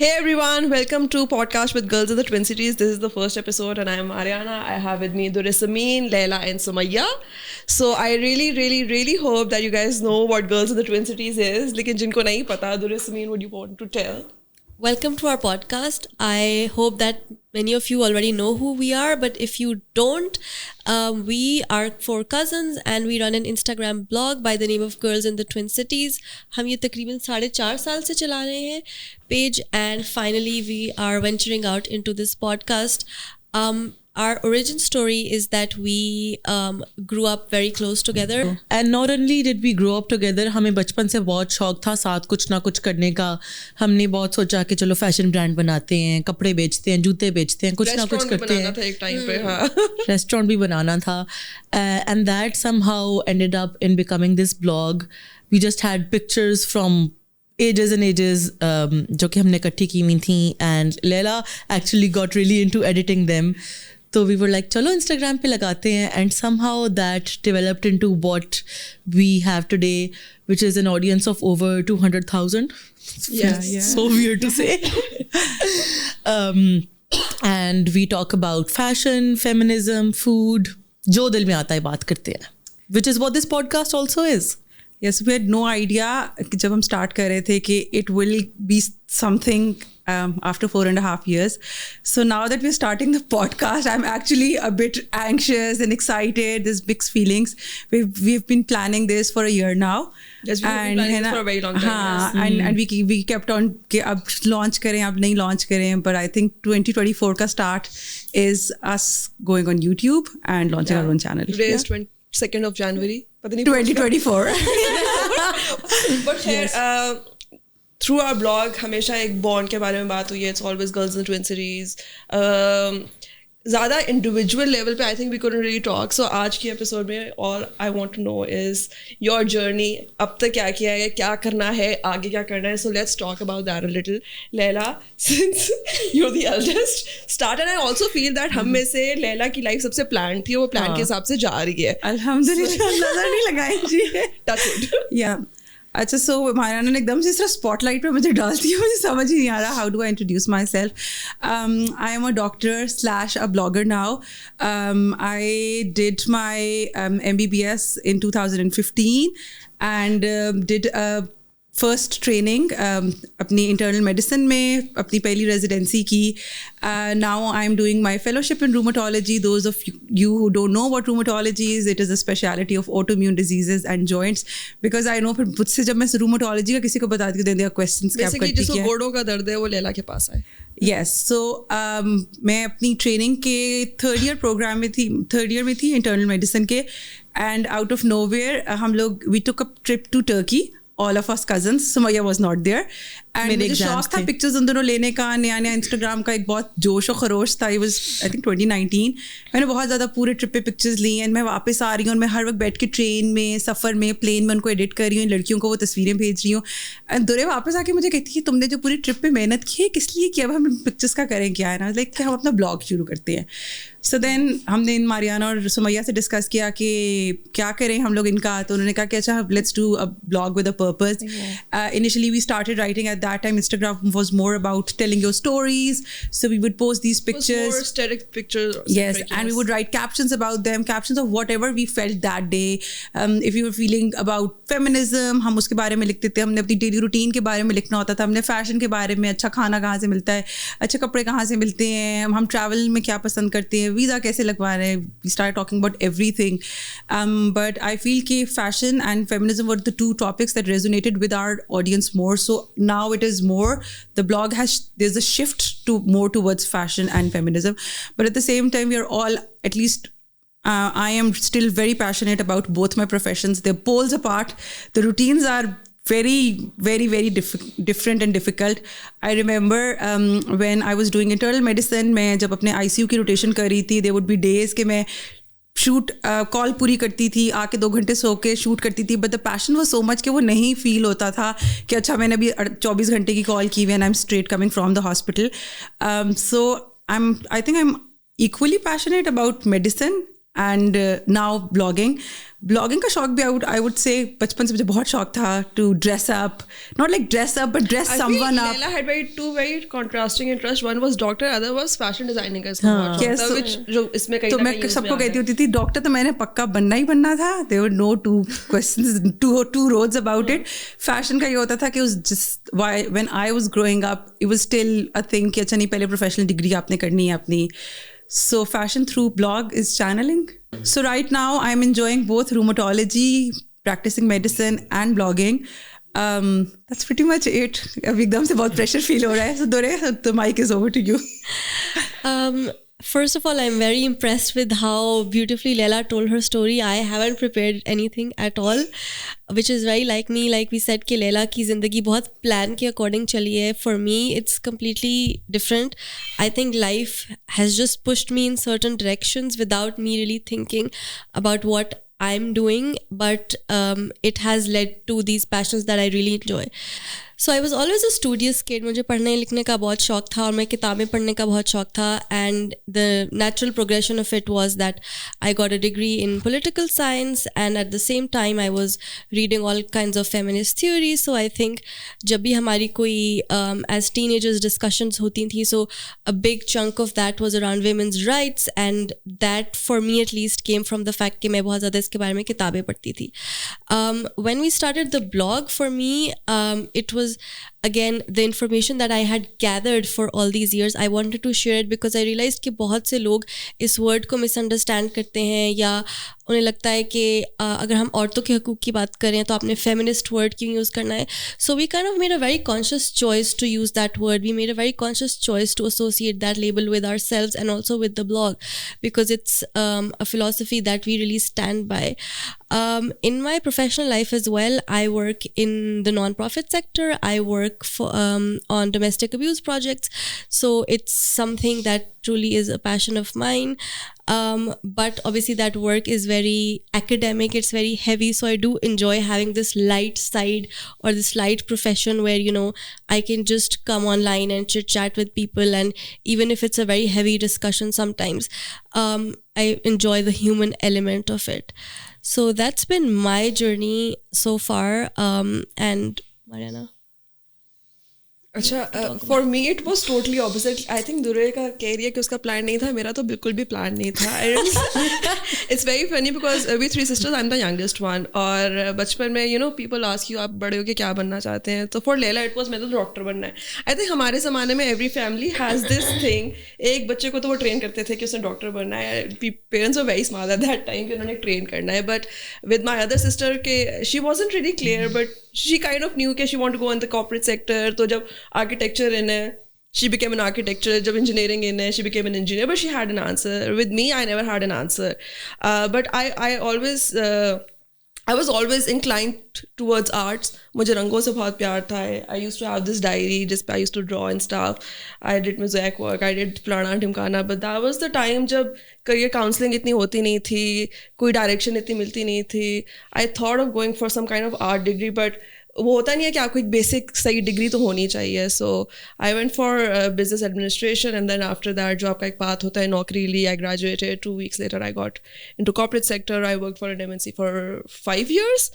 Hey everyone, welcome to Podcast with Girls in the Twin Cities. This is the first episode and I am Mariana. I have with me Durre Sameen, Laila and Summayah. So I really hope that you guys know what Girls in the Twin Cities is. Lekin jinko nahi pata, Durre Sameen, what do you want to tell? Welcome to our podcast. I hope that many of you already know who we are, but if you don't, we are four cousins and we run an Instagram blog by the name of Girls in the Twin Cities. हम ये तकरीबन 4.5 साल से चला रहे हैं page, and finally we are venturing out into this podcast. Our origin story is that we grew up very close together. And not only did we grow up together, हमें बचपन से बहुत शौक था साथ कुछ ना कुछ करने का. हमने बहुत सोचा कि चलो फैशन ब्रांड बनाते हैं, कपड़े बेचते हैं, जूते बेचते हैं, कुछ ना कुछ करते हैं. था एक टाइम पे, हाँ. रेस्टोरेंट भी बनाना था. And that somehow ended up in becoming this blog. We just had pictures from ages and ages जो कि हमने इकट्ठी की हुई थी, and Laila actually got really into editing them. So we were like, chalo Instagram pe lagate hain, and somehow that developed into what we have today, which is an audience of over 200,000. Yeah. So weird to say. And we talk about fashion, feminism, food. Jo dil mein aata hai baat karte hain, which is what this podcast also is. Yes, we had no idea जब हम start कर रहे थे कि it will be something after 4.5 years. So now that we're starting the podcast, I'm actually a bit anxious and excited. There's mixed feelings. We've been planning this for a year now. Yes, we've been planning this for a very long time. Yes. And we kept on कि अब launch करें, अब नहीं launch करें. But I think 2024 का start is us going on YouTube and launching our own channel. Today is 22nd of January. 2024. But here, through our blog, हमेशा एक bond के बारे में बात हुई है. It's always Girls in the Twin Cities. ज़्यादा individual level पे I think we couldn't really talk. So आज की episode में all I want to know is your journey. अब तक क्या किया है, क्या करना है, आगे क्या करना है. So let's talk about that a little. Laila, since you're the eldest, start. And I also feel that हम में से Laila की life सबसे planned थी, वो plan के हिसाब से जा रही है. अल्हम्दुलिल्लाह, नजर नहीं लगाएंगे. Touch wood. Yeah. अच्छा, सो मारियाना ने एकदम से इस तरह स्पॉटलाइट पे मुझे डाल दिया, मुझे समझ ही नहीं आ रहा how do I introduce my self. I am a doctor / a blogger now. I did my MBBS in 2015 and did a first training अपनी इंटरनल मेडिसिन में, अपनी पहली रेजिडेंसी की. Now I am doing my fellowship in rheumatology. Those of you who don't know what rheumatology is, it is a speciality of autoimmune diseases and joints. Because I know फिर मुझसे जब मैं rheumatology का किसी को बता दी दें क्वेश्चंस क्या करती है, जिसको घोड़ों का दर्द है वो लैला के पास आए. Yes, so मैं अपनी ट्रेनिंग के थर्ड ईयर में थी इंटरनल मेडिसिन के. एंड आउट ऑफ नोवेयर हम लोग we took a trip to Turkey, all of us cousins. Summayah was not there. And मुझे शौक था पिक्चर्स उन दोनों लेने का. नया इंस्टाग्राम का एक बहुत जोश और खरोश था. It was I think 2019. मैंने बहुत ज़्यादा पूरे ट्रिप पे पिक्चर्स ली एंड मैं वापस आ रही हूँ. मैं हर वक्त बैठ के ट्रेन में, सफ़र में, प्लेन में उनको एडिट कर रही हूँ, लड़कियों को वो तस्वीरें भेज रही हूँ. एंड दुरे वापस आके मुझे कहती है तुमने जो पूरी ट्रिप पे मेहनत की है किस लिए किया, अब हम पिक्चर्स का करें क्या है ना, लाइक कि हम अपना ब्लॉग शुरू करते हैं. सो देन हमने इन मारियाना और सुमैया से डिस्कस किया कि क्या करें हम लोग इनका. तो उन्होंने कहा कि अच्छा let's do a blog with a purpose. Initially we started writing at that time. Instagram was more about telling your stories, so we would post these pictures. It was more static pictures. Yes, and we would write captions about them, captions of whatever we felt that day. If we were feeling about feminism, हम उसके बारे में लिखते थे. हमने अपनी daily routine के बारे में लिखना होता था. हमने फैशन के बारे में, अच्छा खाना कहाँ से मिलता है, अच्छे कपड़े कहाँ से मिलते हैं, हम ट्रैवल में क्या पसंद करते हैं, वीज़ा कैसे लगवा रहे हैं. We started talking about everything. But I feel कि fashion and feminism were the two topics that resonated with our audience more. So now it is more, the blog there's a shift to more towards fashion and feminism. But at the same time, we are all, at least I am still very passionate about both my professions. They're poles apart. The routines are very different and difficult. I remember when I was doing internal medicine, मैं जब अपने ICU की rotation कर रही थी, there would be days कि मैं shoot call पूरी करती थी, आके 2 घंटे सो के शूट करती थी. But the passion was so much कि वो नहीं फील होता था कि अच्छा मैंने अभी 24 घंटे की कॉल की हुई and I am straight coming from the hospital. So I think I am equally passionate about medicine and now blogging का शौक भी I would say बचपन से मुझे बहुत शौक था to dress up, not like dress up but dress someone up. Laila had two very contrasting interests. One was doctor, other was fashion designing का इसको बहुत शौक था, which जो इसमें कहीं तो मैं सबको कहती होती थी डॉक्टर तो मैंने पक्का बनना ही बनना था. There were no two questions, two roads about it. Fashion का ये होता था कि it was just why when I was growing up it was still a thing कि अच्छा नहीं पहले professional degree आपने करनी है अपनी. So fashion through blog is channeling. So right now I'm enjoying both rheumatology, practicing medicine and blogging. That's pretty much it. अब एकदम से बहुत pressure feel हो रहा है. So Durre, the mic is over to you. First of all, I'm very impressed with how beautifully Laila told her story. I haven't prepared anything at all, which is very like me. Like we said कि Laila की ज़िंदगी बहुत plan के according चली है. For me, it's completely different. I think life has just pushed me in certain directions without me really thinking about what I'm doing, but it has led to these passions that I really enjoy. So I was always a studious kid. मुझे पढ़ने लिखने का बहुत शौक था और मैं किताबें पढ़ने का बहुत शौक था. And the natural progression of it was that I got a degree in political science, and at the same time I was reading all kinds of feminist theories. So I think जब भी हमारी कोई as teenagers discussions होती थी, so a big chunk of that was around women's rights, and that for me at least came from the fact कि मैं बहुत ज़्यादा इसके बारे में किताबें पढ़ती थी. When we started the blog, for me it was again the information that I had gathered for all these years. I wanted to share it because I realized कि बहुत से लोग इस word को misunderstand करते हैं, या उन्हें लगता है कि अगर हम औरतों के हकूक़ की बात करें तो आपने feminist word क्यों यूज़ करना है. So we kind of made a very conscious choice to use that word. We made a very conscious choice to associate that label with ourselves and also with the blog, because it's a philosophy that we really stand by. In my professional life as well, I work in the non-profit sector. I work for on domestic abuse projects. So it's something that truly is a passion of mine. But obviously that work is very academic, it's very heavy. So I do enjoy having this light side or this light profession where, you know, I can just come online and chit chat with people. And even if it's a very heavy discussion sometimes, I enjoy the human element of it. So that's been my journey so far. And Mariana? अच्छा, for me it was totally opposite. I think Durre का कह रही है कि उसका plan नहीं था, मेरा तो बिल्कुल भी प्लान नहीं था. It's very funny because we three sisters, I am the youngest one. और बचपन में you know people ask you आप बड़े हो के क्या बनना चाहते हैं. तो फॉर लैला इट वॉज मैं तो डॉक्टर बनना है. आई थिंक हमारे ज़माने में every family has this thing. एक बच्चे को तो वो ट्रेन करते थे कि उसने डॉक्टर बनना है. Parents were very smart at that time कि उन्होंने ट्रेन करना है. But with my other sister के she wasn't really clear, but she kind of knew that she wanted to go in the corporate sector. So जब architecture in है, she became an architect. जब engineering in है, she became an engineer. But she had an answer. With me, I never had an answer. But I was always inclined towards arts. मुझे रंगों से बहुत प्यार था. I used to have this diary जिस पे I used to draw and stuff. I did mosaic work. I did फलाना ढिमकाना. But that was the time जब करियर काउंसलिंग इतनी होती नहीं थी, कोई डायरेक्शन इतनी मिलती नहीं थी. I thought of going for some kind of art degree, but वो होता नहीं है कि आपको एक बेसिक सही डिग्री तो होनी चाहिए. So I went for business administration, and then after that जो आपका एक पाथ होता है नौकरी ली. I graduated 2 weeks later. I got into corporate sector. I worked for an MNC for 5 years.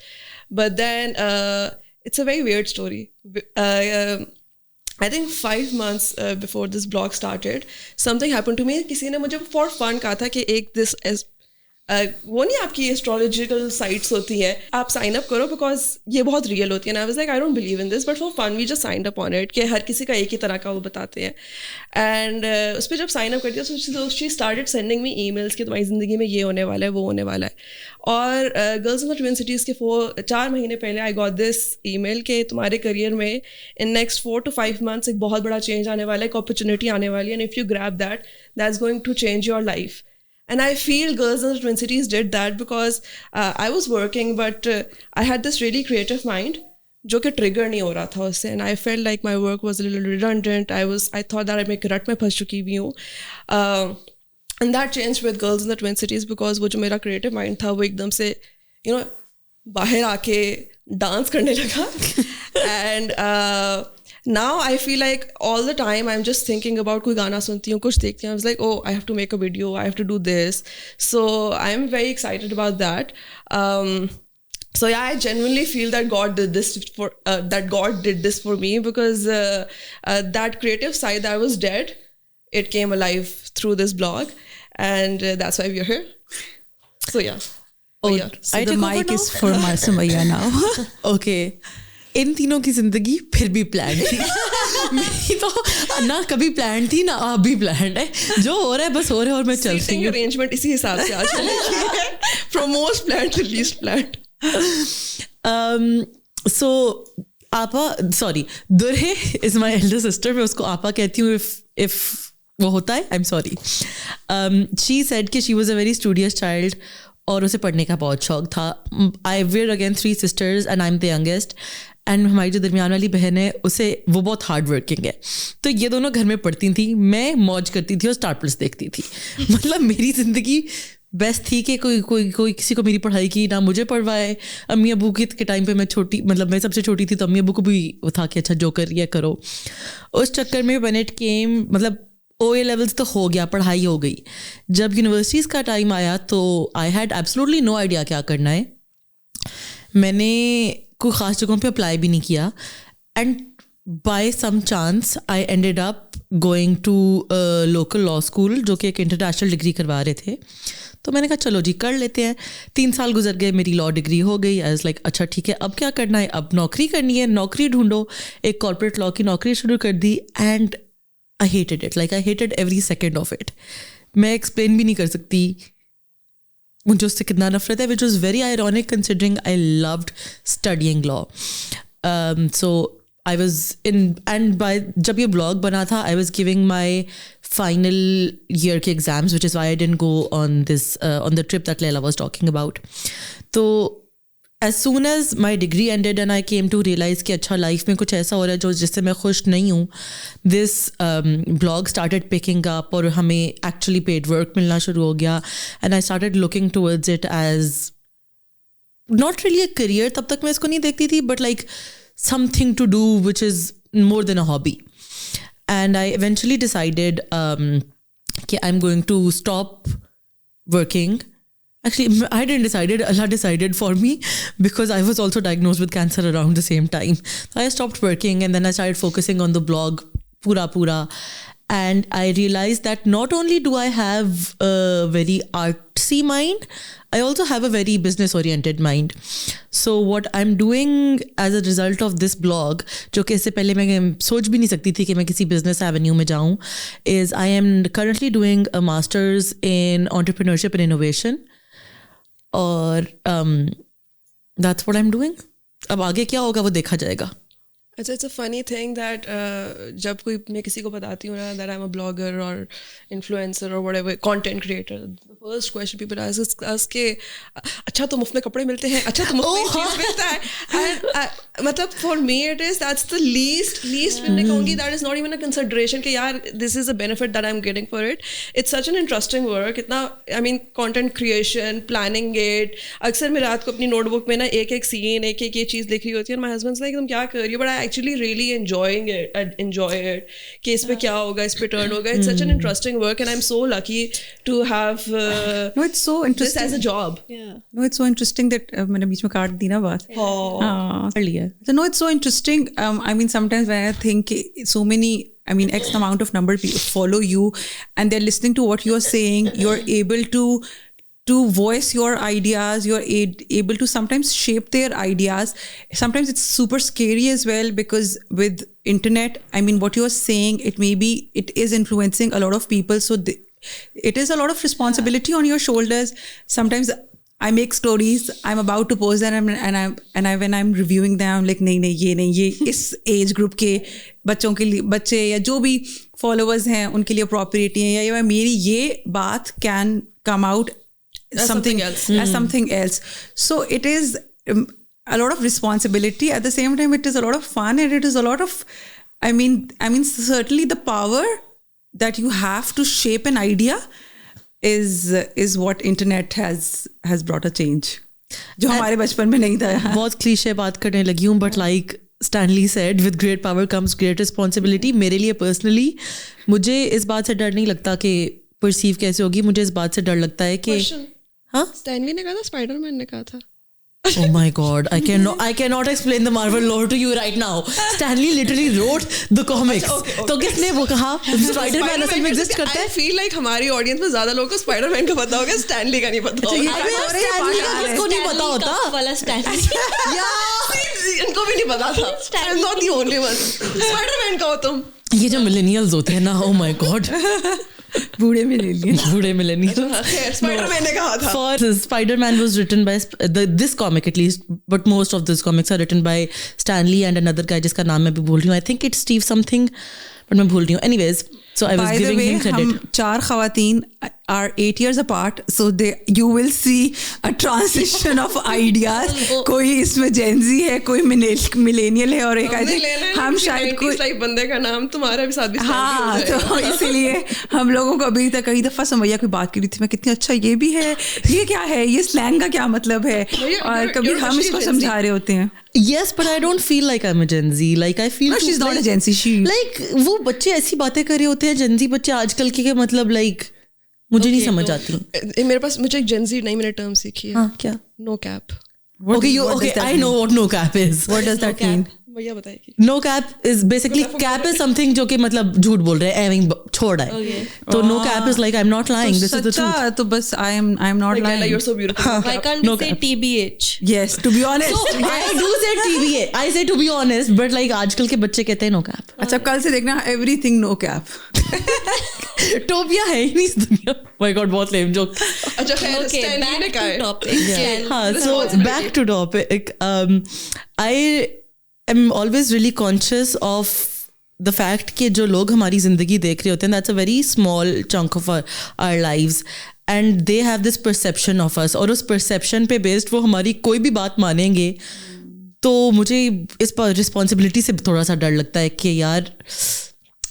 But then it's a very weird story. I think 5 months before this blog started, something happened to me. किसी ने मुझे for fun कहा था कि एक this वो नहीं आपकी एस्ट्रोलॉजिकल साइट्स होती हैं, आप साइन अप करो बिकॉज ये बहुत रियल होती है. I was like I don't believe in this, but for fun we just signed up on it कि हर किसी का एक ही तरह का वो बताते हैं. एंड उस पर जब साइन अप कर दिया तो she started sending me emails कि तुम्हारी ज़िंदगी में ये होने वाला है, वो होने वाला है. और girls in the twin cities के 4 महीने पहले आई गॉट दिस ईमेल कि तुम्हारे करियर में इन नेक्स्ट 4 to 5 months एक बहुत बड़ा चेंज आने वाला है, एक अपॉर्चुनिटी आने वाली है, and if you grab that's going to change your life. And I feel girls in the Twin Cities did that because I was working, but I had this really creative mind जो कि trigger नहीं हो रहा था उससे. And I felt like my work was a little redundant. I thought that मैं एक रट में फंस चुकी हुई हूँ. And that changed with girls in the Twin Cities because वो जो मेरा creative mind था वो एकदम से you know बाहर आके डांस करने लगा. And now I feel like all the time I'm just thinking about कोई गाना सुनती हूँ, कुछ देखती हूँ, I was like, oh, I have to make a video, I have to do this. So I'm very excited about that. So yeah, I genuinely feel that God did this for me, because that creative side that was dead, it came alive through this blog, and that's why we're here. So yeah. Oh, yeah. So I the take over mic now? is for Summayah now. Okay. इन तीनों की जिंदगी फिर भी plan थी. मेरी तो ना कभी प्लान थी ना अभी प्लान है. जो हो रहा है बस हो रहा है और मैं चल रही Seating हूँ. arrangement इसी हिसाब से आज चलेगी है. From most planned to least planned. So Apa, sorry, Durre is my elder sister. मैं उसको Apa कहती हूँ if वो होता है. I'm sorry. She said कि she was a very studious child और उसे पढ़ने का बहुत शौक था. We're again 3 sisters and I'm the youngest. And हमारी जो दरमियान वाली बहन है उसे वो बहुत हार्ड वर्किंग है, तो ये दोनों घर में पढ़ती थी, मैं मौज करती थी और स्टार प्लस देखती थी. मतलब मेरी ज़िंदगी बेस्ट थी कि कोई किसी को मेरी पढ़ाई की ना मुझे पढ़वाए. अम्मी अबू के टाइम पे मैं छोटी, मतलब मैं सबसे छोटी थी, तो अम्मी अबू को भी वो था कि अच्छा जो कर रही है करो. उस चक्कर में व्हेन इट केम, मतलब OA लेवल्स तो हो गया, पढ़ाई हो गई. जब यूनिवर्सिटीज़ का टाइम आया तो I had absolutely no idea क्या करना है. मैंने कोई ख़ास जगहों पे अप्लाई भी नहीं किया. And by some chance I ended up going to local law school, जो कि एक इंटरनेशनल डिग्री करवा रहे थे. तो मैंने कहा चलो जी कर लेते हैं. 3 साल गुजर गए, मेरी लॉ डिग्री हो गई. आई वाज लाइक अच्छा ठीक है, अब क्या करना है, अब नौकरी करनी है, नौकरी ढूंढो. एक कॉर्पोरेट लॉ की नौकरी शुरू कर दी. And I hated it, like I hated every second of it. मैं एक्सप्लेन भी नहीं कर सकती मुझे उससे कितना नफरत है, which was very ironic considering I loved studying law. So I was in, and by जब ये ब्लॉग बना था I was giving my final year के exams, which is why I didn't go on the trip that Laila was talking about. तो as soon as my degree ended and I came to realize कि अच्छा life में कुछ ऐसा हो रहा है जो जिससे मैं खुश नहीं हूँ, this blog started picking up और हमें actually paid work मिलना शुरू हो गया. and I started looking towards it as not really a career, तब तक मैं इसको नहीं देखती थी, but like something to do which is more than a hobby. And I eventually decided कि I'm going to stop working. Actually, I didn't decide it. Allah decided for me, because I was also diagnosed with cancer around the same time. So I stopped working and then I started focusing on the blog pura. And I realized that not only do I have a very artsy mind, I also have a very business-oriented mind. So what I'm doing as a result of this blog, जो कि इससे पहले मैं सोच भी नहीं सकती थी कि मैं किसी business avenue में जाऊँ, is I am currently doing a master's in entrepreneurship and innovation. और that's what I'm doing. अब आगे क्या होगा वो देखा जाएगा. It's a funny thing that जब कोई मैं किसी को बताती हूँ ना that I'm a blogger or influencer or whatever, content creator, the first question people ask के अच्छा तो मुफ्त में कपड़े मिलते हैं, अच्छा तो मुफ्त में चीज़ मिलता है. And मतलब for me it is, that's the least मैं कहूँगी, that is not even a consideration कि यार this is a benefit that I'm getting for it. It's such an interesting work. इतना I mean content creation, planning it. अक्सर मैं रात को अपनी नोटबुक में ना एक सीन एक ये चीज़ लिख रही होती है, and my husband's like तुम क्या कर रही हो, but I actually really enjoy it कि इस पे क्या होगा, इस पे turn होगा. It's such an interesting work and I'm so lucky to have No, it's so interesting. this as a job. Yeah. No, it's so interesting that मैंने बीच में काट दी ना बात. कर लिया. So no, it's so interesting. I mean, sometimes when I think so many, I mean, X amount of number of people follow you and they're listening to what you're saying, you're able to voice your ideas, you're able to sometimes shape their ideas. Sometimes it's super scary as well, because with internet, I mean, what you're saying, it is influencing a lot of people. So it is a lot of responsibility on your shoulders. Sometimes I make stories, I'm about to post them, and I when I'm reviewing them, I'm like, नहीं ये इस age group के बच्चों के लिए, बच्चे या जो भी followers हैं उनके लिए appropriate है, या मेरी ये बात can come out as something else. So it is a lot of responsibility. At the same time, it is a lot of fun, and it is a lot of, I mean certainly the power that you have to shape an idea is what internet has brought a change, जो हमारे बचपन में नहीं था. बहुत cliché बात करने लगी हूँ, but like Stanley said, with great power comes great responsibility. मेरे लिए personally मुझे इस बात से डर नहीं लगता कि perceive कैसे होगी. मुझे इस बात से डर लगता है कि हाँ स्टैनली ने कहा था, स्पाइडरमैन ने कहा था. Oh my God! I cannot explain the Marvel lore to you right now. Stanley literally wrote the comics. तो किसने वो कहा Spider-Man असल में exist करता है? I feel like हमारी audience में ज़्यादा लोगों को Spider-Man का पता होगा, Stanley का नहीं पता होगा. Stanley का किसको नहीं पता होता? वाला Stanley. इनको भी नहीं पता था. I'm not the only one. Spider-Man का हो तुम. ये जो millennials होते हैं ना, oh my God. बूढ़े millennials. Spider-Man ने कहा था. For Spider-Man was written by this comic at least, but most of these comics are written by Stanley and another guy जिसका नाम मैं भी भूल रही हूँ. I think it's Steve something, but मैं भूल रही हूँ. Anyways, so I was By giving the way, him credit. हम 4 खवातीन are 8 years apart, so you will see a transition of ideas. कोई इसमें Gen Z है, कोई millennial है और एक हम शायद कोई बंदे का नाम तुम्हारे साथ भी हाँ, तो इसीलिए हम लोगों को अभी तक कई दफा समैया की बात की रही थी मैं कितनी अच्छा ये भी है, ये क्या है, ये स्लैंग का क्या मतलब है, और कभी हम इसको समझा रहे होते हैं. Yes, but I don't feel like I'm a Gen Z. Like I feel No, she's not a Gen Z. She like वो बच्चे ऐसी बातें कर रहे होते हैं Gen Z बच्चे आजकल के मतलब like मुझे नहीं समझ आती. मेरे पास मुझे एक Gen Z नई मैंने टर्म सीखी है. हाँ क्या? No cap. Okay, I know what no cap is. What does that mean? भैया बताएगी. No cap is basically cap is something जो कि मतलब झूठ बोल रहे हैं, छोड़ रहा है. तो no cap is like I'm not lying. This is the truth. तो बस I am not lying. Laila, you're so beautiful. Why can't we say TBH? Yes, to be honest. So I do say TBA. I say to be honest, but like आजकल के बच्चे कहते हैं no cap. अच्छा कल से देखना everything no cap. टोपिया है ही नहीं इस दुनिया. My God, बहुत lame joke. अच्छा खैर Okay, Stanley ने back कहा to है. topic. हाँ, so back to topic. I am always really conscious of the fact कि जो लोग हमारी ज़िंदगी देख रहे होते हैं, that's a very small chunk of our lives, and they have this perception of us, और उस perception पे based वो हमारी कोई भी बात मानेंगे. तो मुझे इस पर रिस्पॉन्सिबिलिटी से थोड़ा सा डर लगता है कि यार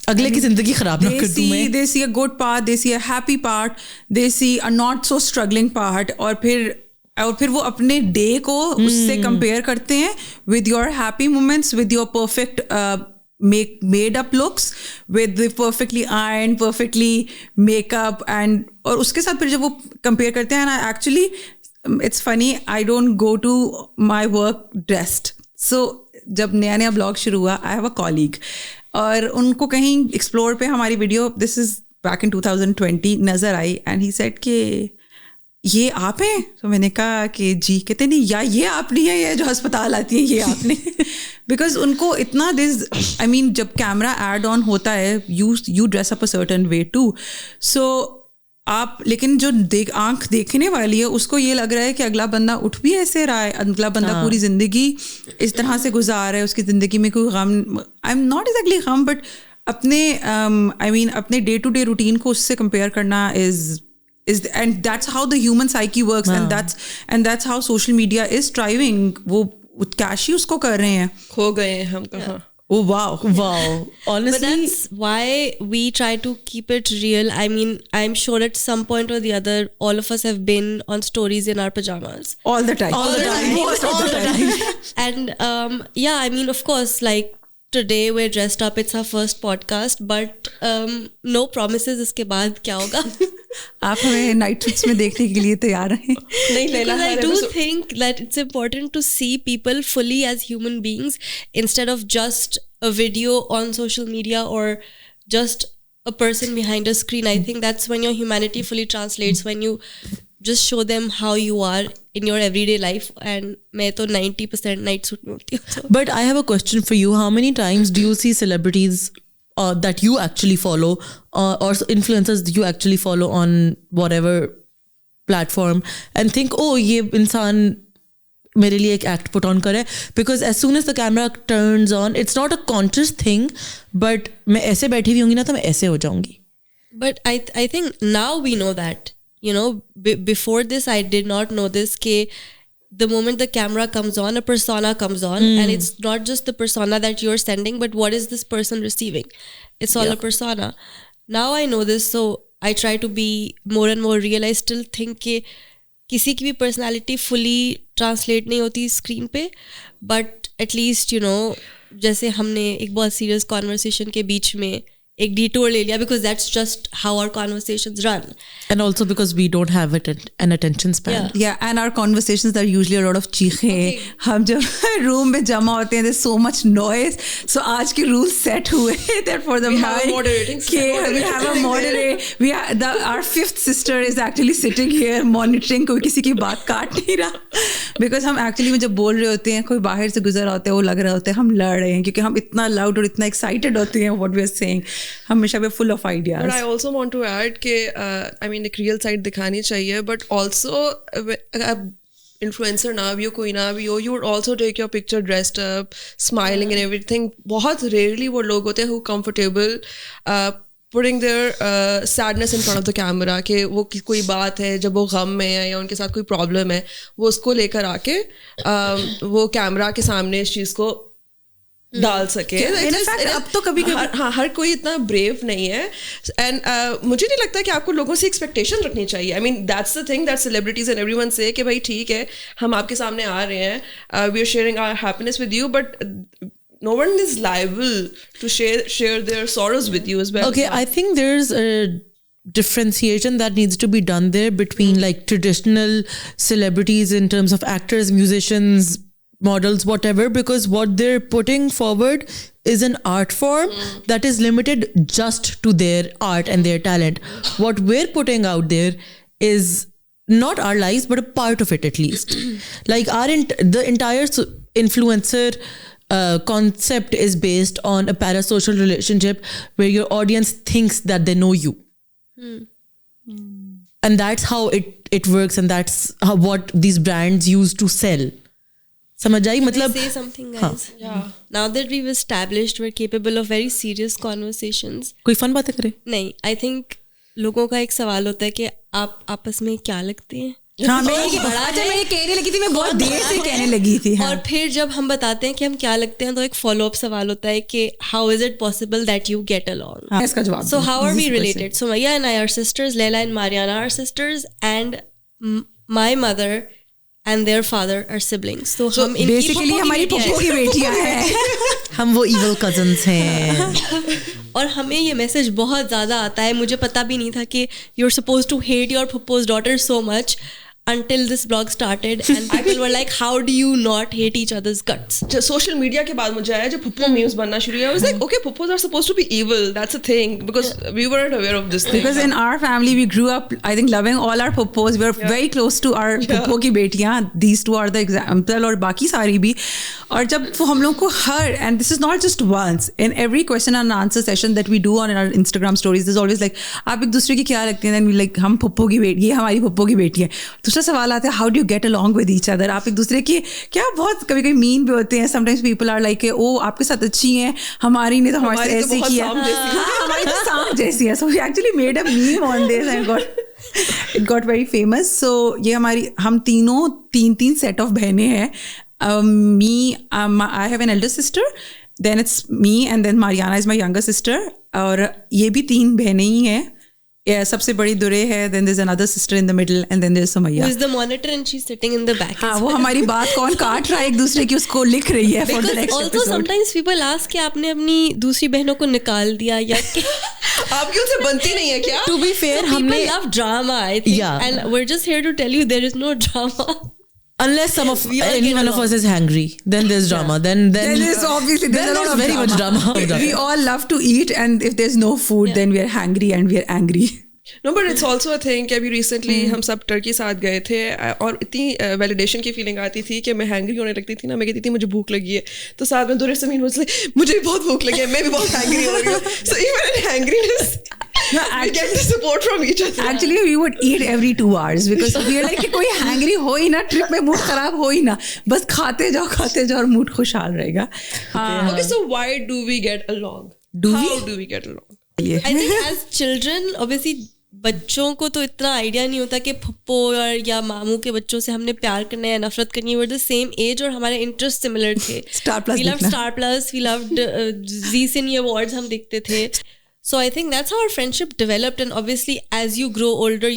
अगले की जिंदगी खराब ना कर दूं मैं. They see a good part, they see a happy part, they see a not so struggling part, और फिर वो अपने डे को उससे कंपेयर करते हैं with your happy moments, with your perfect made up looks, with the perfectly ironed, perfectly makeup, and और उसके साथ फिर जब वो कंपेयर करते हैं ना, actually it's funny, I don't go to my work dressed. So जब नया ब्लॉग शुरू हुआ, I have a colleague, और उनको कहीं एक्सप्लोर पे हमारी video, this is back in 2020, नज़र आई, and he said कि ये आप हैं. तो मैंने कहा कि जी. कहते नहीं या ये आप नहीं है, ये जो अस्पताल आती है ये आपने. बिकॉज उनको इतना दिस आई मीन जब कैमरा एड ऑन होता है you dress up a certain way too. So आप लेकिन जो आंख देखने वाली है उसको ये लग रहा है कि अगला बंदा उठ भी ऐसे रहा है, अगला बंदा पूरी ज़िंदगी इस तरह से गुजार रहा है, उसकी ज़िंदगी में कोई गम, आई एम नॉट एग्जैक्टली गम, बट अपने आई मीन अपने डे टू डे रूटीन को उससे कंपेयर करना is and that's how the human psyche works. and that's how social media is striving. वो कैश ही उसको कर रहे हैं. खो गए हैं हम कहाँ. Oh wow. Honestly, but that's why we try to keep it real. I mean, I'm sure at some point or the other, all of us have been on stories in our pajamas. All the time. Most of the time. And yeah, I mean, of course, like today we're dressed up. It's our first podcast, but no promises. इसके बाद क्या होगा? आप हमें night suits में देखने के लिए तैयार हैं? नहीं लेला. I do think that it's important to see people fully as human beings instead of just a video on social media or just a person behind a screen. I think that's when your humanity fully translates, when you just show them how you are in your everyday life. And मैं तो 90% night suit में होती हूँ. But I have a question for you. How many times do you see celebrities that you actually follow or influencers that you actually follow on whatever platform and think, oh, ये इंसान मेरे लिए एक act put on कर रहा है? Because as soon as the camera turns on, it's not a conscious thing, but मैं ऐसे बैठी हुई होंगी ना तो मैं ऐसे हो जाऊंगी. But I think now we know that. You know, before this, I did not know this. Ke the moment the camera comes on, a persona comes on, and it's not just the persona that you're sending, but what is this person receiving? It's all a persona. Now I know this, so I try to be more and more real. I still think ke किसी की भी personality fully translate नहीं होती screen पे, but at least, you know, जैसे हमने एक बहुत सीरियस कॉन्वर्सेशन के बीच में एक detour ले लिया because that's just how our conversations run. And also because we don't have an attention span. Yeah, and our conversations are usually a lot of चीखे. हम जब room में जमा होते हैं, there's so much noise. So आज के rules set हुए that for the we have a moderating. We have a moderator. Our fifth sister is actually sitting here monitoring कोई किसी की बात काट नहीं रहा. Because हम actually में जब बोल रहे होते हैं, कोई बाहर से गुजर होते हैं, वो लग रहा होता है हम लड़ रहे हैं क्योंकि हम इतना loud और इतना excited होते हैं what we are saying. हमेशा we're full of ideas. But I also want to add कि I mean एक real side दिखानी चाहिए, but also influencer ना भी हो, कोई ना भी हो, you would also take your picture dressed up, smiling and everything. बहुत rarely वो लोग होते हैं who comfortable putting their sadness in front of the camera कि वो कोई बात है जब वो गम में है या उनके साथ कोई प्रॉब्लम है वो उसको लेकर आके वो कैमरा के सामने इस चीज़ को डाल सके. अब तो कभी हाँ हर कोई इतना ब्रेव नहीं है एंड मुझे नहीं लगता कि आपको लोगों से एक्सपेक्टेशन रखनी चाहिए. I mean that's the thing that celebrities and everyone से कि भाई ठीक है हम आपके सामने आ रहे हैं, we are sharing our happiness with you, but no one is liable to share their sorrows with you as well. Okay, I think there's a differentiation that needs to be done there between like traditional celebrities in terms of actors, musicians, models, whatever, because what they're putting forward is an art form that is limited just to their art and their talent. What we're putting out there is not our lives, but a part of it at least. Like the entire influencer concept is based on a parasocial relationship where your audience thinks that they know you. And that's how it works, and that's how what these brands use to sell. समझ आई मतलब say something guys. Now that we've established we're capable of very serious conversations. कोई fun बातें करे? नहीं, I think लोगों का एक सवाल होता है कि आप आपस में क्या लगते हैं. हाँ मैं ये कहने लगी थी, मैं बहुत देर से कहने लगी थी. और फिर जब हम बताते हैं कि हम क्या लगते हैं तो एक फॉलो अप सवाल होता है कि how is it possible that you get along? इसका जवाब. So how are we related? Summayah and I are sisters, Laila and Mariana are sisters, and my mother and their father are siblings. So हम basically हमारी पप्पू की बेटियां हैं. हम वो evil cousins हैं. और हमें ये मैसेज बहुत ज़्यादा आता है. मुझे पता भी नहीं था कि you're supposed to hate your puppu's daughter so much until this blog started and people were like how do you not hate each other's guts. Social media के बाद मुझे आया जब पुप्पो memes बनना शुरू हुआ, I was like okay, puppos are supposed to be evil, that's a thing, because we weren't aware of this thing. Because in our family we grew up I think loving all our puppos. We were very close to our puppो की बेटियां. These two are the example और बाकी सारी भी. और जब वो हम लोग को हर, and this is not just once, in every question and answer session that we do on our Instagram stories, there's always like आप एक दूसरे की क्या लगती हैं, then we like हम पुप्पो की बेटी, ये हमारी पुप्पो की बेटी है. दूसरा सवाल आता है how do you get along with each other. आप एक दूसरे की क्या बहुत कभी कभी मीन भी होते हैं. Sometimes people are like ओ आपके साथ अच्छी हैं, हमारी ने तो हमारे साथ ऐसे किया, हमारी तो सांप जैसी है. So we actually made a meme on this and it got very famous. So ये हमारी हम तीनों तीन सेट ऑफ बहनें हैं. I have an elder sister, then it's me, and then Mariana is my younger sister. और ये भी तीन बहनें ही हैं. Yeah, सबसे बड़ी दुरे है, then there's another sister in the middle, and then there's Summayah. Who is the monitor and she's sitting in the back. हाँ, वो हमारी बात कौन काट रहा है एक दूसरे की उसको लिख रही है for the next episode. Also sometimes people ask कि आपने अपनी दूसरी बहनों को निकाल दिया या आपकी उनसे बनती नहीं है क्या? To be fair, हमने people love drama I think, and we're just here to tell you there is no drama. Unless any one of us is hungry, then there's drama. Then there's obviously there's a lot of very much drama. We all love to eat, and if there's no food, then we are hungry and we are angry. No, but it's also a thing कि अभी recently हम सब Turkey साथ गए थे और इतनी validation की फीलिंग आती थी कि मैं हैंग्री होने लगती थी ना. मैं कहती थी मुझे भूख लगी है, तो साथ में दुर्रे समीन मुझे भी बहुत भूख लगी है, मैं भी बहुत हैंग्री हो रही हूँ. So even in hangriness, we get the support from each other. Actually, we would eat every 2 hours because we are like कि कोई हैंग्री हो ही ना, ट्रिप में मूड खराब हो ही ना, बस खाते जाओ और मूड खुशहाल रहेगा. Okay, so why do we get along? How do we get along? I think as children, obviously बच्चों को तो इतना आइडिया नहीं होता कि पप्पो और या मामू के बच्चों से हमने प्यार करना है या नफरत करनी है. We were the same age और हमारे इंटरेस्ट सिमिलर थे. We loved Star Plus, we loved Zee Cine Awards हम देखते थे. So I think that's how our friendship developed, and obviously as you grow older,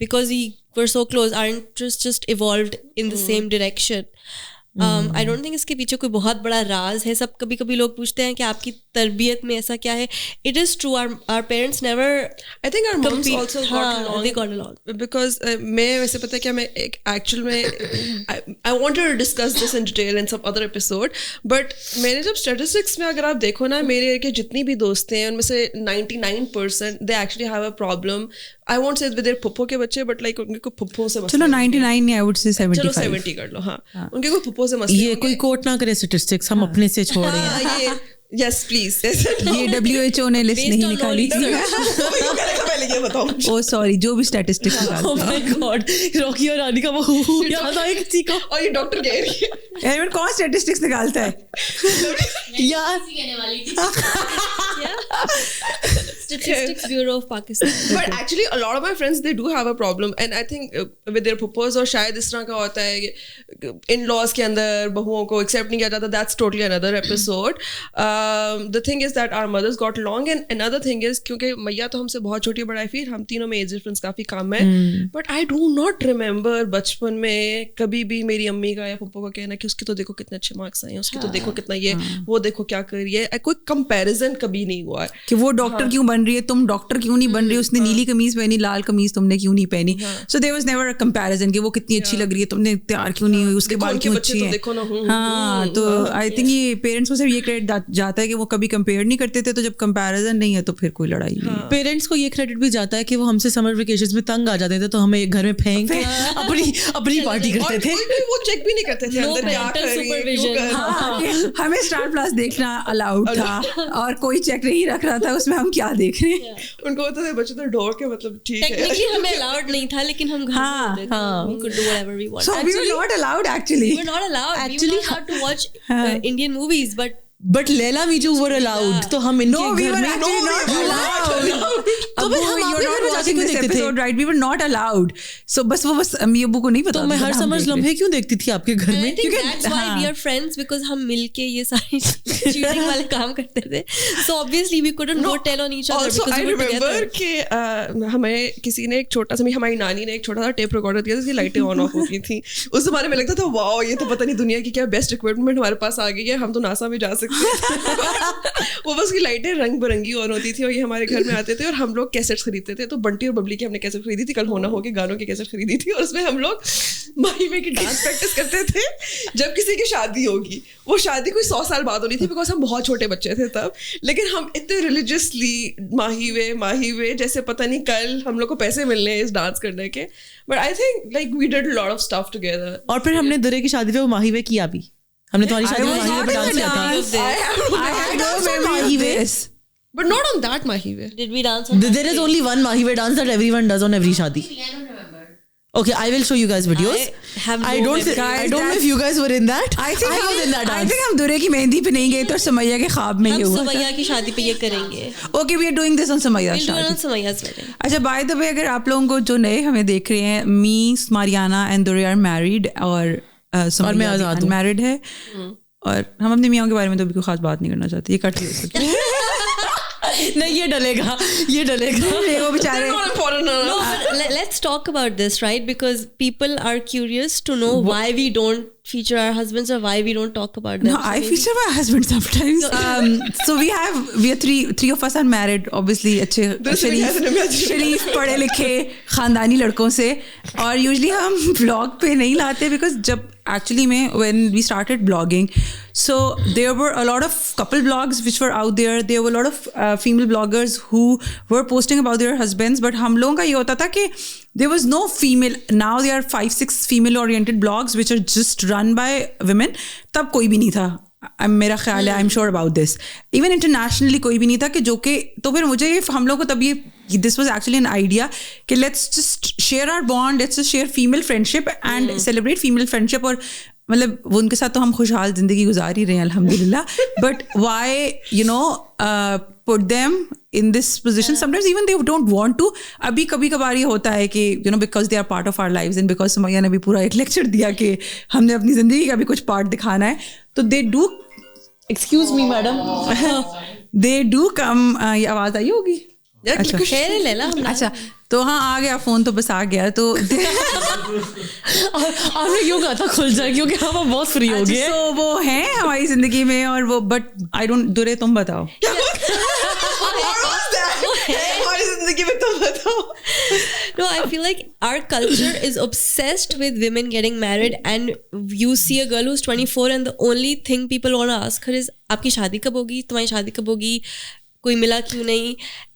because we were so close, our interests just evolved in the same direction. I don't think इसके पीछे कोई बहुत बड़ा राज है. सब कभी कभी लोग पूछते हैं कि आपकी तरबियत में ऐसा क्या है. It is true, our parents never, I think our moms also they got along. Because मैं वैसे पता है क्या, मैं एक एक्चुअल में I wanted to discuss this in detail in some other episode, but मैंने जब statistics में अगर आप देखो ना, मेरे के जितनी भी दोस्त हैं उनमें से 99% they actually have a problem. I won't say with their पुप्पो के बच्चे, but like उनके को पुप्पो से चलो 99 नहीं, I would say 75. चलो 70 कर लो. हाँ, उनके को पुप्पो से मसले ये कोई कोट ना करे स्टैटिस्टिक्स, हम अपने से छोड़ रहे हैं. ये yes please. ये WHO ने लिस्ट नहीं निकाली थी. पहले ये बताओ. ओ सॉरी, जो भी statistics Oh my God, Rocky और रानी का वो याद आया किसी को. और ये डॉक्टर कह रही है यार कौन स्टैटिस्टिक्स निकालता है यार. Statistics Bureau of Pakistan. But actually a lot of my friends they do have a problem, and I think with their puppos, और शायद इस तरह का होता है इन लॉज के अंदर बहुओं को एक्सेप्ट नहीं किया जाता. That's totally another episode. The thing is that our mothers got along, and another thing is क्योंकि मैया तो हमसे बहुत छोटी बड़ा है, फिर हम तीनों में एज डिफरेंस काफी कम है. But I do not remember बचपन में कभी भी मेरी अम्मी का या पप्पो का कहना कि उसके तो देखो कितने अच्छे मार्क्स आए हैं, उसके तो देखो कितना ये वो देखो क्या कर रही है. कोई कंपैरिजन कभी नहीं हुआ है कि वो डॉक्टर क्यों बन रही है, तुम डॉक्टर क्यों नहीं बन रही, उसने नीली कमीज पहनी, लाल कमीज तुमने क्यों नहीं पहनी. So there was never a comparison कि वो कितनी अच्छी लग रही है, तुमने तैयार क्यों नहीं हुई, उसके बाल क्यों अच्छे हैं. हाँ, तो आई थिंक ये पेरेंट्स को सिर्फ ये क्रेडिट जाता है कि वो कभी कंपेयर नहीं करते थे, तो जब कंपैरिजन नहीं है तो फिर कोई लड़ाई नहीं. पेरेंट्स को ये क्रेडिट भी जाता है कि वो हमसे समर वेकेशंस में तंग आ जाते थे, तो हमें घर में फेंक के अपनी पार्टी करते थे. वो चेक भी नहीं करते थे अंदर क्या कर रही है, क्यों कर रही है. हमें स्टार प्लस देखना अलाउड था और कोई चेक नहीं रख रहा था उसमें हम क्या देख रहे हैं. उनको होता था बच्चे तो ढोर के मतलब ठीक है. टेक्निकली हमें अलाउड नहीं था, लेकिन हम घर में होते थे. We could do whatever we want. So we were not allowed actually. We were not allowed. We were allowed to watch Indian movies, But Laila Miju were allowed. तो हम इनके घर में not allowed. तो फिर हम you're not watching this episode, right? We were not allowed. So बस अम्मी अब्बू को नहीं पता. तो मैं हर समझ लम्हे क्यों देखती थी आपके घर में? I think that's why we are friends, because हम मिलके ये सारी cheating वाले काम करते थे. So obviously we couldn't go tell on each other because we were together. Also I remember कि हमें किसी ने एक छोटा सा, हमारी नानी ने एक छोटा सा टेप रिकॉर्डर दिया जिसकी लाइटें ऑन ऑफ होती थी. उस जमाने में लगता था वाओ ये तो पता नहीं दुनिया की क्या बेस्ट इक्विपमेंट हमारे पास आ गई है, हम तो नासा में जा सकते हैं. वो बस की लाइटें रंग बिरंगी ऑन होती थी और ये हमारे घर में आते थे और हम लोग कैसेट्स खरीदते थे. तो बंटी और बबली की हमने कैसेट खरीदी थी, कल होना हो के गानों की कैसेट खरीदी थी, और उसमें हम लोग माही में की डांस प्रैक्टिस करते थे जब किसी की शादी होगी. वो शादी कोई 100 साल बाद होनी थी बिकॉज हम बहुत छोटे बच्चे थे तब, लेकिन हम इतने रिलीजियसली माही वे जैसे पता नहीं कल हम लोग को पैसे मिलने हैं इस डांस करने के. But I think like we did lot of stuff together. और फिर हमने दुर्रे की शादी पे वो माही वे किया भी. हमने तुम्हारी शादी में माही वे डांस किया था. I had no memory of this. But not on that Mahi way. Did we dance on There is only one Mahi way dance that everyone does on every shadi. I don't remember. Okay, I will show you guys videos. I don't know if you guys were in that. I think was in that dance. I think हम दुर्रे की मेहंदी पे नहीं गए तो समैया के ख्वाब में ही हम हुआ. समैया की शादी पे ये करेंगे. Okay, we are doing this on समैया We'll do it शादी. on Summayah's wedding. अच्छा, by the way, अगर आप लोगों को जो नए हमें देख रहे हैं, me, Mariana and Durre are married और मैं आजाद हूँ. unmarried है. और हम अपने मियाँ के बारे में तो अभी कोई खास बात नहीं करना चाहते. ये कट लिया. नहीं ये डलेगा वो बेचारे. No, but let's talk about this, right? Because people are curious to know why we don't feature our husbands or why we don't talk about them. No, I feature my husband sometimes. So we are three of us are married, obviously अच्छे शरीफ पढ़े लिखे खानदानी लड़कों से. और usually हम vlog पे नहीं लाते because जब actually में when we started blogging, so there were a lot of couple blogs which were out there. There were a lot of female bloggers who were posting about their husbands, but हम लोगों का ये होता था कि there was no female. Now there are 5-6 female oriented blogs which are just run by women. तब कोई भी नहीं था. मेरा ख्याल है, I am sure about this. Even internationally कोई भी नहीं था कि जो कि तो फिर मुझे ये हम लोग को तब ये this was actually an idea कि let's just share our bond, let's just share female friendship and celebrate female friendship. और मतलब वो उनके साथ तो हम खुशहाल जिंदगी गुजार ही रहे हैं अल्हम्दुलिल्लाह. But why put them in this position, sometimes even they don't want to. अभी कभी कभार ये होता है कि because they are part of our lives and because Sumaiya ने भी पूरा एक लेक्चर दिया कि हमने अपनी जिंदगी का भी कुछ पार्ट दिखाना है, तो they do, excuse me madam, they do come. ये आवाज आई होगी? अच्छा तो हाँ आ गया फ़ोन, तो बस आ गया. तो आपने क्यों कहा था खुल जाए, क्योंकि हम बहुत फ्री हो गए. तो वो है हमारी ज़िंदगी में, और वो बट आई डोंट. दुरे तुम बताओ. No, I feel like our culture is obsessed with women getting married, and you see a girl who's 24 and the only thing people want to ask her is आपकी शादी कब होगी, तुम्हारी शादी कब होगी, कोई मिला क्यों नहीं.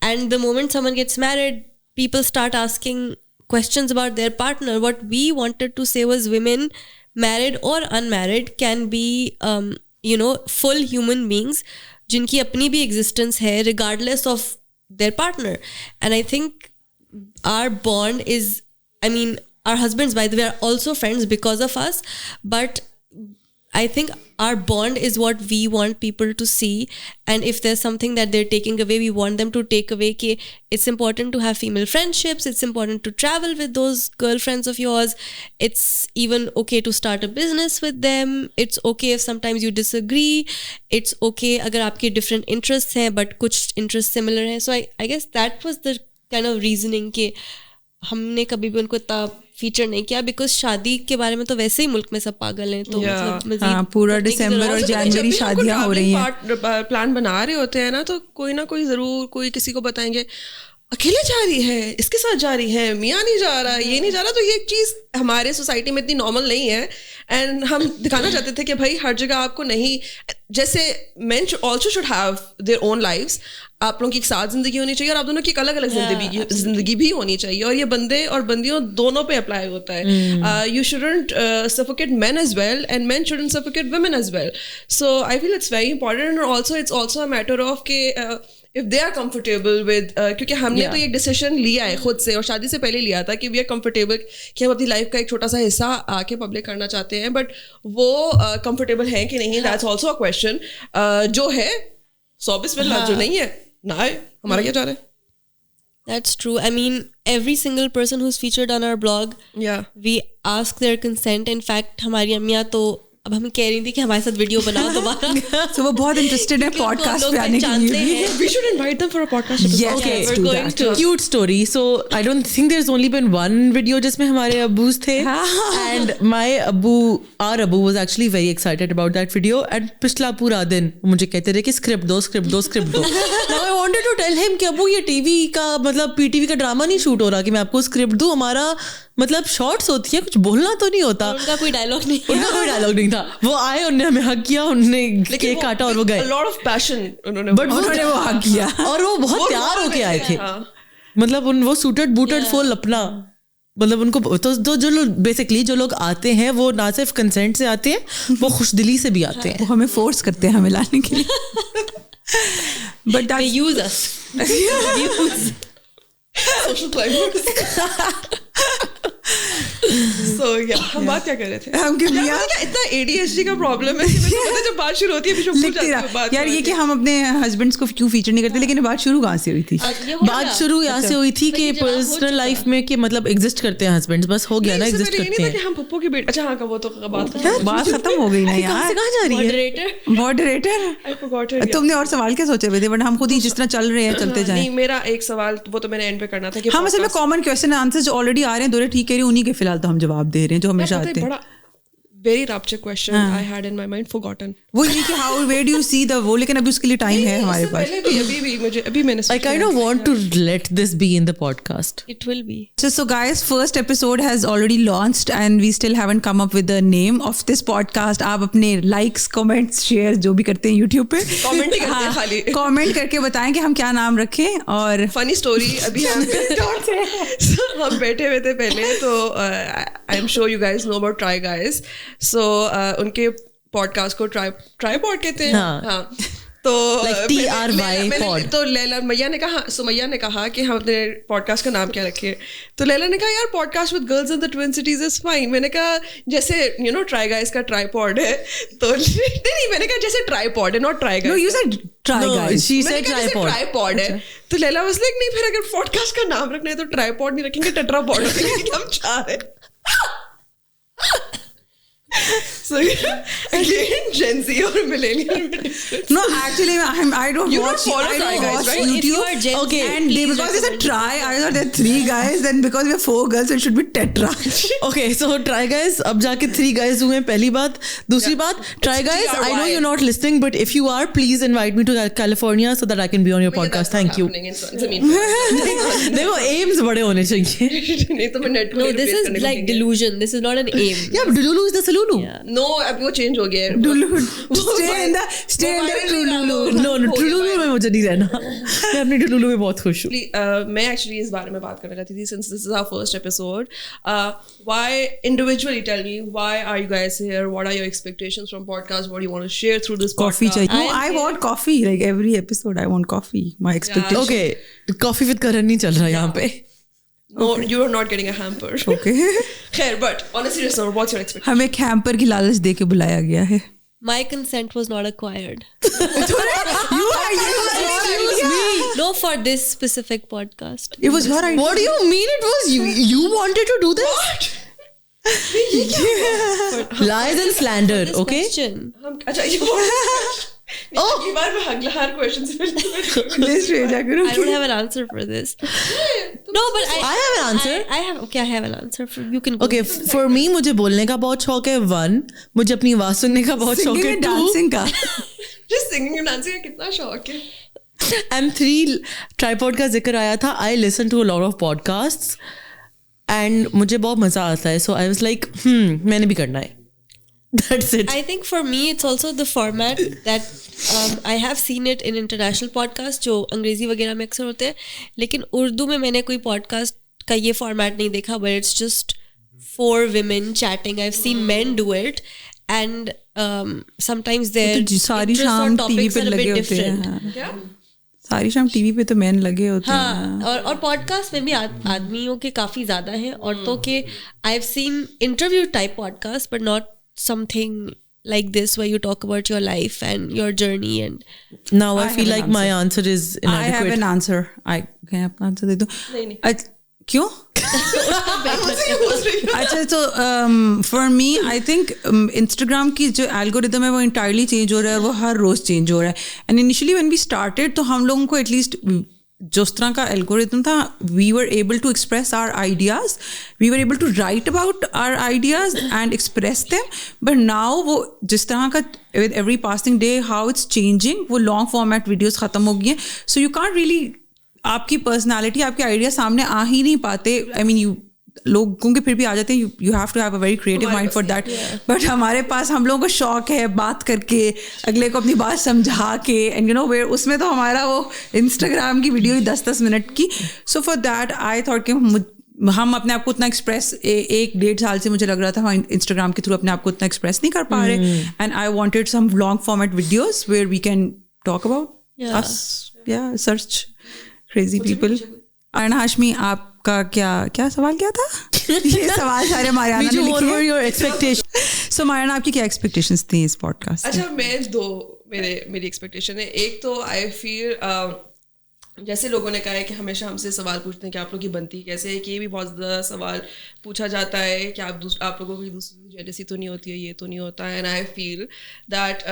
And the moment someone gets married, people start asking questions about their partner. What we wanted to say was women, married or unmarried, can be full human beings जिनकी अपनी भी existence है regardless of their partner. And I think our bond is, I mean, our husbands, by the way, are also friends because of us, but I think our bond is what we want people to see. And if there's something that they're taking away, we want them to take away कि it's important to have female friendships, it's important to travel with those girlfriends of yours, it's even okay to start a business with them, it's okay if sometimes you disagree, it's okay अगर आपके different interests हैं but कुछ interests similar हैं. So I guess that was the kind of reasoning कि हमने कभी भी उनको इतना फीचर नहीं किया, बिकॉज शादी के बारे में तो वैसे ही मुल्क में सब पागल हैं. तो मतलब पूरा दिसंबर और जनवरी शादियां हो रही हैं. प्लान बना रहे होते हैं ना, तो कोई ना कोई ज़रूर कोई किसी को बताएंगे अकेले जा रही है, इसके साथ जा रही है, मियाँ नहीं जा रहा, ये नहीं जा रहा. तो ये एक चीज़ हमारे सोसाइटी में इतनी नॉर्मल नहीं है. एंड हम दिखाना चाहते थे कि भाई हर जगह आपको नहीं, जैसे main also should have their own lives. आप लोगों की एक साथ ज़िंदगी होनी चाहिए और आप दोनों की एक अलग अलग जिंदगी भी होनी चाहिए. और ये बंदे और बंदियों दोनों पे अप्लाई होता है. You shouldn't suffocate men as well and men shouldn't suffocate women as well. So I feel it's very important. And also it's also a matter of के if they are comfortable with, क्योंकि हमने तो ये decision लिया है खुद से और शादी से पहले लिया था कि वी आर कंफर्टेबल कि हम अपनी लाइफ का एक छोटा सा हिस्सा आके पब्लिक करना चाहते हैं. बट वो कंफर्टेबल हैं कि नहीं, दैट्स ऑल्सो अ क्वेश्चन. जो है 100 बिस्मिल्लाह, जो नहीं है ना है, हमारा क्या जा रहा है. That's true. I mean, every single person who's featured on our blog, we ask their consent. In fact, हमारी अम्मियाँ तो अब हमें कह रही थी कि हमारे साथ वीडियो बनाओ दोबारा. So वो बहुत इंटरेस्टेड है पॉडकास्ट पे आने के लिए. We should invite them for a podcast. Yes, we're do going that. to. Cute story. So I don't think there's only been one video जिसमें हमारे अब्बूज थे. And our Abu was actually very excited about that video. And पिछला पूरा दिन मुझे कहते रहे कि स्क्रिप्ट दो. Now I wanted to tell him कि अब्बू ये टीवी का मतलब PTV का ड्रामा नहीं शूट हो रहा कि मैं आपको स्क्रिप्ट दूं. हमारा मतलब शॉर्ट्स होती है, कुछ बोलना तो नहीं होता. उनका कोई डायलॉग नहीं था. वो आए, उन्होंने हमें हक किया, उन्होंने केक काटा और वो गए. लॉट ऑफ पैशन उन्होंने वो हक किया और वो बहुत तैयार होके आए थे. मतलब वो सूटेड बूटेड फुल अपना, मतलब उनको तो जो लोग बेसिकली जो लोग आते हैं वो ना सिर्फ कंसेंट से आते हैं, वो खुशदिली से भी आते हैं. वो हमें फोर्स करते हैं हमें लाने के लिए. But they use us. Social climbers. So yeah, हम बात क्या कर रहे थे? हम क्या इतना ADHD का प्रॉब्लम है कि मैं जब बात शुरू होती है फिर भूल जाती हूँ. यार ये कि हम अपने हस्बैंड्स को क्यों फीचर नहीं करते, लेकिन बात शुरू कहाँ से हुई थी? बात शुरू यहाँ से हुई थी कि पर्सनल लाइफ में कि मतलब एग्जिस्ट करते हैं हस्बैंड्स, बस हो गया ना, एग्जिस्ट करते हैं. हम पप्पू की बेटी. अच्छा हाँ, वो तो बात खत्म हो गई ना यार. कहाँ जा रही है मॉडरेटर? तुमने और सवाल क्या सोचे हुए थे? बट हम खुद ही जिस तरह चल रहे हैं चलते जाएं. मेरा एक सवाल वो तो मैंने एंड पे करना था कि हम असल में कॉमन क्वेश्चन आंसर जो ऑलरेडी आ रहे हैं, दुरे ठीक कह रही, उन्हीं के फिलहाल तो हम जवाब दे रहे हैं जो हमेशा आते हैं. Very rapture question I had in my mind, forgotten. वो ये कि how where do you see the वो, लेकिन अभी उसके लिए टाइम है हमारे पास. अभी मैंने I kind of want to let this be in the podcast. It will be. So guys, first episode has already launched and we still haven't come up with the name of this podcast. आप अपने likes, comments, shares जो भी करते हैं YouTube पे comment ही करते हैं खाली. Comment करके बताएं कि हम क्या नाम रखें. और funny story, अभी हम बैठे हुए थे पहले, तो I'm sure you guys know about Try Guys. So उनके पॉडकास्ट को ट्राईपॉड कहते हैं. हाँ. तो TRY pod. तो लैला सुमैया ने कहा कि हम अपने पॉडकास्ट का नाम क्या रखें. तो लैला ने कहा यार podcast with girls in the twin cities is fine. मैंने कहा जैसे ट्राई गाइस का ट्राईपॉड है, तो नहीं मैंने कहा जैसे ट्राईपॉड है, not try guys. No, you said try guys. She said tripod है. तो लैला वाज लाइक नहीं, फिर अगर पॉडकास्ट का नाम रखना है तो ट्राईपॉड नहीं रखेंगे, टेट्रापॉड रखेंगे. हम चाह रहे So again, Gen Z or millennial. No, actually, I don't You watch. don't follow I Try don't Guys, watch right? If you YouTube. are Gen Z, Okay, And please because it's a recommend try, I thought there are 3 guys. Then because we are 4 girls, it should be tetra. Okay, so Try Guys, अब जाके 3 guys हुए पहली बात. दूसरी बात, Try Guys, I know you're not listening, but if you are, please invite me to California so that I can be on your podcast. Thank you. देखो aims बड़े होने चाहिए. नहीं तो मैं net No, this is like delusion. This is not an aim. Yeah, Dululu is the Salulu. Yeah. No, अब वो change हो गया है. Stay in the Trululu. No, Trululu में मुझे नहीं रहना. मैं अपनी Trululu में बहुत खुश हूँ. मैं एक्चुअली इस बारे में बात करना चाहती थी since this is our first episode. Why individually tell me why are you guys here? What are your expectations from podcast? What do you want to share through this Coffee podcast? चाहिए. No, I want coffee. Like every episode, I want coffee. My expectation. Okay, Coffee with Karan नहीं चल रहा यहाँ पे. No, you are not getting a hamper. Okay. Khair, but on a serious note, what's your expectation? हमें camper की लालच दे के बुलाया गया है. My consent was not acquired. Excuse me. No, for this specific podcast. It was her idea. What do you mean it was you? You wanted to do this? Lies and slander, This okay? question. अच्छा ये ये बार मैं अगला हर question से पहले I don't have an answer for this. No, but I have an answer. I have. Okay, I have an answer. You can go. Okay, for me मुझे बोलने का बहुत शौक है. 1, मुझे अपनी आवाज सुनने का बहुत शौक है. 2, डांसिंग का. just singing and dancing का कितना शौक है. and 3, ट्राइपॉड का जिक्र आया था. I listen to a lot of podcasts and मुझे बहुत मजा आता है. So I was like, मैंने भी करना है. That's it. I think for me it's also the format that I have seen it in international podcast जो अंग्रेजी वगैरह में अक्सर होते हैं, लेकिन उर्दू में मैंने कोई podcast का ये format नहीं देखा where it's just 4 women chatting. I've seen men do it and sometimes their सारी interests or शाम टीवी topics पे are a लगे bit होते different. हैं. क्या? सारी शाम टीवी पे तो मैन लगे होते हैं. हाँ, और पॉडकास्ट में भी आदमियों के काफ़ी ज़्यादा हैं. औरतों के I have seen interview type podcast but not something like this where you talk about your life and your journey. And now I feel like my answer is inadequate. I have an answer. मैं अपना answer दे दूं. नहीं. क्यों? अच्छा, तो for me I think Instagram की जो algorithm है वो इंटायरली चेंज हो रहा है और वो हर रोज़ चेंज हो रहा है. And initially when we started तो हम लोगों को एटलीस्ट जिस तरह का एल्गोरिदम था, we were able to express our ideas, we were able to write about our ideas and express them. But now वो जिस तरह का with every passing day how it's changing, वो लॉन्ग फॉर्मेट वीडियोज़ ख़त्म हो गई हैं. सो यू कांट रियली आपकी पर्सनैलिटी, आपके आइडिया सामने आ ही नहीं पाते. आई मीन यू लोगों के फिर भी आ जाते हैं. You have to have a very creative mind for that. But हमारे पास, हम लोगों को शौक है बात करके अगले को अपनी बात समझा के, एंड यू नो वेयर उसमें तो हमारा वो इंस्टाग्राम की वीडियो ही 10-10 मिनट की. So for that I thought कि हम अपने आप को उतना एक्सप्रेस 1-1.5 साल से मुझे लग रहा था हम इंस्टाग्राम के थ्रू अपने आप को उतना एक्सप्रेस नहीं कर पा रहे. And I wanted some long format videos where we can talk about us, search crazy people. Arna Hashmi, आपका क्या सवाल क्या था? ये सवाल सारे मारियाना ने लिखे हैं. your expectation? So मारियाना, आपकी क्या एक्सपेक्टेशंस थी इस पॉडकास्ट? अच्छा, मेरी एक्सपेक्टेशन है. एक तो आई फील जैसे लोगों ने कहा है कि हमेशा हमसे सवाल पूछते हैं कि आप लोग की बनती कैसे है, कि ये भी बहुत ज़्यादा सवाल पूछा जाता है कि आप लोगों की दूसरी जेलसी तो नहीं होती है, ये तो नहीं होता है. And I feel that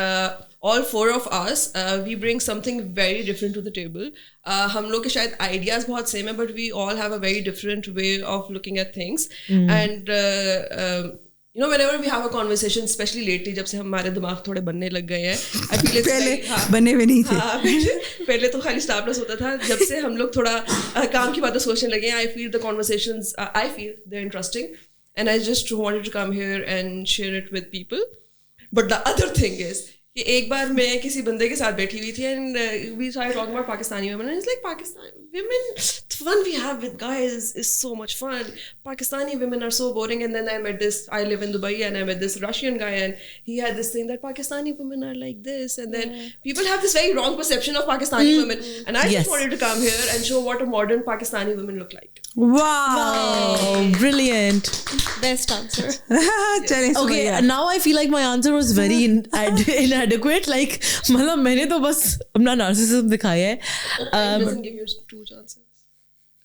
all 4 of us we bring something very different to the table. हम लोग के शायद आइडियाज़ बहुत सेम है, but we all have a very different way of looking at things. And you know, whenever we have a conversation, especially lately, जब से हमारे दिमाग थोड़े बनने लग गए हैं, I feel it's पहले like, बने हुए नहीं थे. पहले तो खाली स्टार्टअप्स होता था. जब से हम लोग थोड़ा काम की बातें सोचने लगे, I feel the conversations, I feel they're interesting, and I just wanted to come here and share it with people. But the other thing is कि एक बार मैं किसी बंदे के साथ बैठी हुई थी and we started talking about Pakistani women, and it's like Pakistani women, the fun we have with guys is so much fun. Pakistani women are so boring. And then I live in Dubai, and I met this Russian guy, and he had this thing that Pakistani women are like this, and then people have this very wrong perception of Pakistani women, and I just wanted to come here and show what a modern Pakistani women look like. Wow, brilliant. best answer. चलें, Okay, now I feel like my answer was very inadequate. Like, मतलब मैंने तो बस अपना narcissism दिखाया है. It doesn't give you 2 chances.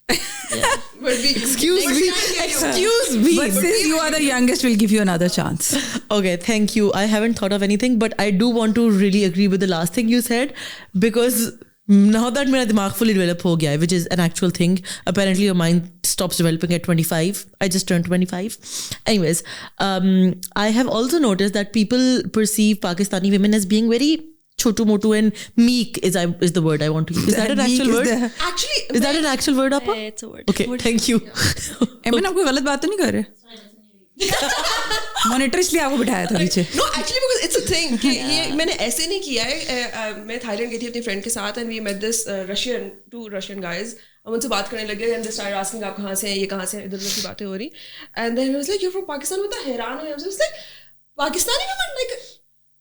But we Excuse me. Excuse me. But since you are the youngest, we'll give you another chance. Okay, thank you. I haven't thought of anything, but I do want to really agree with the last thing you said, because now that my dimag fully develop ho gaya hai, which is an actual thing. Apparently your mind stops developing at 25. I just turned 25. Anyways, I have also noticed that people perceive Pakistani women as being very chotu motu and meek is the word I want to use. Is that an actual word? actually Is that an actual word, Appa? It's a word. Okay, thank you. एमन आप कोई गलत बात तो नहीं कर रहे? Monitor इसलिए आपको बिठाया था नीचे. No, actually because it's a thing कि ये मैंने ऐसे नहीं किया है. मैं थाईलैंड गई थी अपनी फ्रेंड के साथ and we met this two Russian guys. हम उनसे बात करने लगे and they started asking आप कहाँ से हैं, ये कहाँ से हैं, इधर-उधर की बातें हो रही. And then he was like, you're from Pakistan. मैं तो हैरान हुई. I was like, Pakistani women like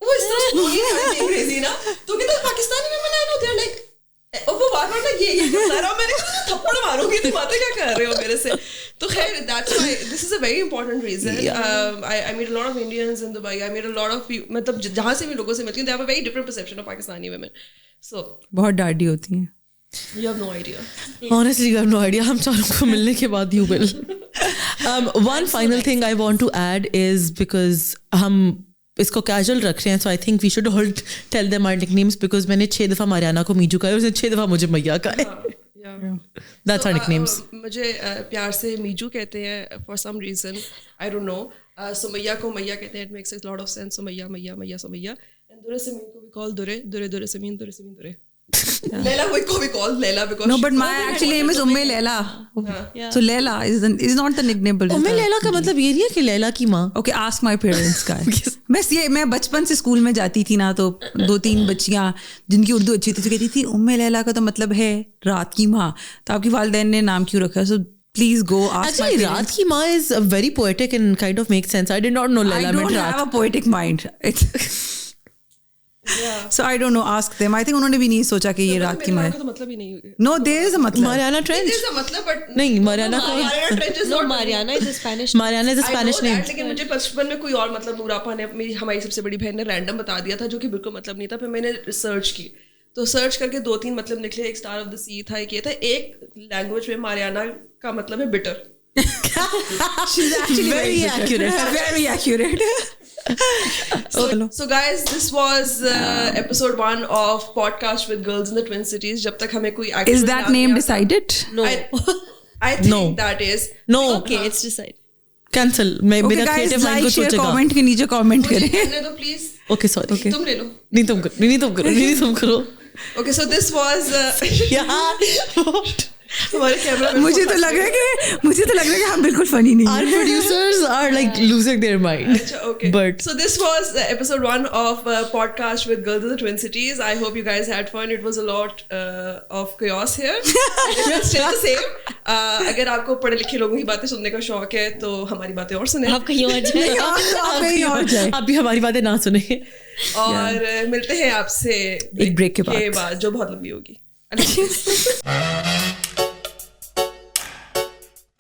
वो इस तरह बोली नहीं अंग्रेजी ना. तो कहते Pakistani women I know they're like और वो बार-बार ना ये बता रहा. मैंने कहा थप्पड़ मारूंगी, तुम बातें क्या कर रहे हो मेरे से. तो खैर that's why this is a very important reason. I meet a lot of Indians in Dubai. I meet a lot of people, मतलब जहाँ से भी लोगों से मिलती हूँ, they have a very different perception of Pakistani women. So बहुत डाढ़ी होती हैं. you have no idea. Honestly, you have no idea. हम चारों को मिलने के बाद you will. One final thing I want to add is because हम इसको कैजुअल रख रहे हैं, so I think we should all tell them our nicknames because मैंने 6 दफ़ा मारियाना को मीजू कहा है और उसने 6 दफ़ा मुझे मैया कहा है. That's our nicknames. मुझे प्यार से मीजू कहते हैं for some reason. I don't know. Sumaiya को मैया कहते हैं. It makes a lot of sense. Sumaiya मैया मैया सुमैया. And Durre Sameen को we call Durre Sameen Durre. Laila को we call Laila because No, but my actual name is Laila. Yeah. So Laila is not the nickname. Laila का मतलब ये नहीं है कि लैला की माँ. Okay, ask my parents guys. मैं बचपन से स्कूल में जाती थी ना, तो 2-3 बच्चियां जिनकी उर्दू अच्छी थी तो कहती थी उम्मे लैला का तो मतलब है रात की माँ. तो आपकी वालिदैन ने नाम क्यों रखा? So please go ask Actually, my parents. रात की माँ is very poetic and kind of makes sense. I did not know Laila I meant don't रात. have a poetic mind. So I don't know. Ask them. I think उन्होंने भी नहीं सोचा कि ये रात की माँ है. तो मतलब ही नहीं है. No, there is a मतलब. Mariana Trench. There is a मतलब but नहीं, Mariana को. Mariana Trench is No, not Mariana is a Spanish. Mariana is a Spanish I know name. that, लेकिन मुझे बचपन में कोई और मतलब नूरापा ने हमारी सबसे बड़ी बहन ने रैंडम बता दिया था जो कि बिल्कुल मतलब नहीं था. फिर मैंने रिसर्च की तो सर्च करके 2-3 मतलब निकले. एक स्टार ऑफ द सी था, एक ये था. एक लैंग्वेज में मारियाना का मतलब है bitter. She's actually Very accurate. Very accurate. So guys, this was episode 1 of podcast with girls in the Twin Cities. जब तक हमें कोई actual Is that name decided? No. I think that is. No. Okay, it's decided. Cancel. मैं Okay मेरा guys, creative mind like, कुछ share, सोचेगा. comment के नीचे comment मुझे करें. कहने दो please. Okay, sorry. Okay. तुम ले लो. नहीं तुम करो. नहीं तुम करो. Okay, so this was Yeah. हमारे कैमरा. मुझे तो लग रहा है कि हम बिल्कुल funny नहीं Our हैं. producers are like losing their mind. Okay. But so this was episode 1 of podcast with girls in the Twin Cities. I hope you guys had fun. It was a lot of chaos here. It's still the same. अगर आपको पढ़े लिखे लोगों की बातें सुनने का शौक है तो हमारी बातें और सुने. आप कहीं और जाए. आप भी हमारी बातें ना सुने. और मिलते हैं आपसे एक break के बाद जो बहुत लंबी होगी.